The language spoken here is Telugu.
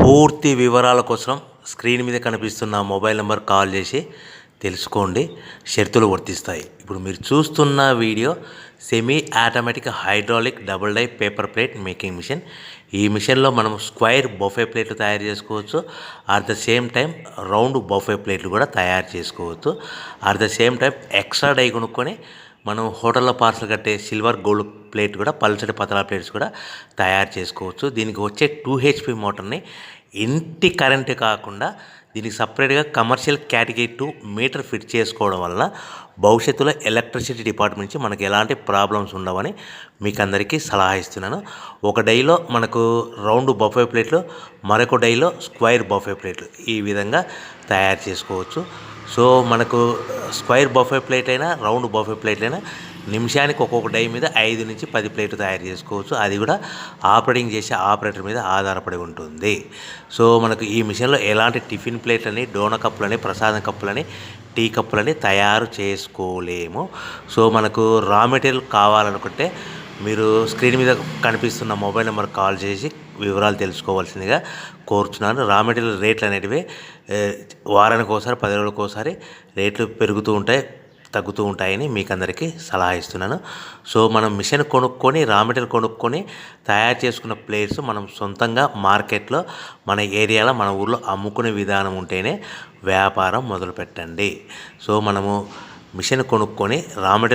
పూర్తి వివరాల కోసం స్క్రీన్ మీద కనిపిస్తున్న మొబైల్ నెంబర్ కాల్ చేసి తెలుసుకోండి. షరతులు వర్తిస్తాయి. ఇప్పుడు మీరు చూస్తున్న video semi automatic hydraulic double die paper plate making machine. ఈ మిషన్లో మనం స్క్వైర్ బఫే ప్లేట్లు తయారు చేసుకోవచ్చు. At the same time round buffet ప్లేట్లు కూడా తయారు చేసుకోవచ్చు. At the same time extra die కొనుక్కొని మనం హోటల్లో పార్సల్ కట్టే సిల్వర్ గోల్డ్ ప్లేట్ కూడా పల్చటి పతలా ప్లేట్స్ కూడా తయారు చేసుకోవచ్చు. దీనికి వచ్చే 2 HP మోటార్ని ఇంటి కరెంటు కాకుండా దీనికి సపరేట్గా కమర్షియల్ కేటగిరీ 2 మీటర్ ఫిట్ చేసుకోవడం వల్ల భవిష్యత్తులో ఎలక్ట్రిసిటీ డిపార్ట్మెంట్ నుంచి మనకి ఎలాంటి ప్రాబ్లమ్స్ ఉండవని మీకు అందరికీ సలహా ఇస్తున్నాను. ఒక డైలో మనకు రౌండ్ బఫే ప్లేట్లు, మరొక డైలో స్క్వైర్ బఫే ప్లేట్లు ఈ విధంగా తయారు చేసుకోవచ్చు. సో మనకు స్క్వైర్ బఫే ప్లేట్ అయినా రౌండ్ బఫే ప్లేట్ అయినా నిమిషానికి ఒక్కొక్క డై మీద 5 నుంచి 10 ప్లేట్లు తయారు చేసుకోవచ్చు. అది కూడా ఆపరేటింగ్ చేసే ఆపరేటర్ మీద ఆధారపడి ఉంటుంది. సో మనకు ఈ మిషన్లో ఎలాంటి టిఫిన్ ప్లేట్లని, డోనా కప్పులని, ప్రసాదం కప్పులని, టీ కప్పులని తయారు చేసుకోలేము. సో మనకు రా మెటీరియల్ కావాలనుకుంటే మీరు స్క్రీన్ మీద కనిపిస్తున్న మొబైల్ నెంబర్ కాల్ చేసి వివరాలు తెలుసుకోవాల్సిందిగా కోరుచున్నాను. రా మెటీరియల్ రేట్లు అనేటివి వారానికి ఒకసారి, 10 రోజులకు ఒకసారి రేట్లు పెరుగుతూ ఉంటాయి, తగ్గుతూ ఉంటాయని మీకు అందరికీ సలహా ఇస్తున్నాను. సో మనం మిషన్ కొనుక్కొని, రా మెటీరియల్ కొనుక్కొని తయారు చేసుకున్న ప్లేట్స్ మనం సొంతంగా మార్కెట్లో మన ఏరియాలో, మన ఊర్లో అమ్ముకునే విధానం ఉంటేనే వ్యాపారం మొదలు పెట్టండి. సో మనము మిషన్ కొనుక్కొని రా మెటీరియల్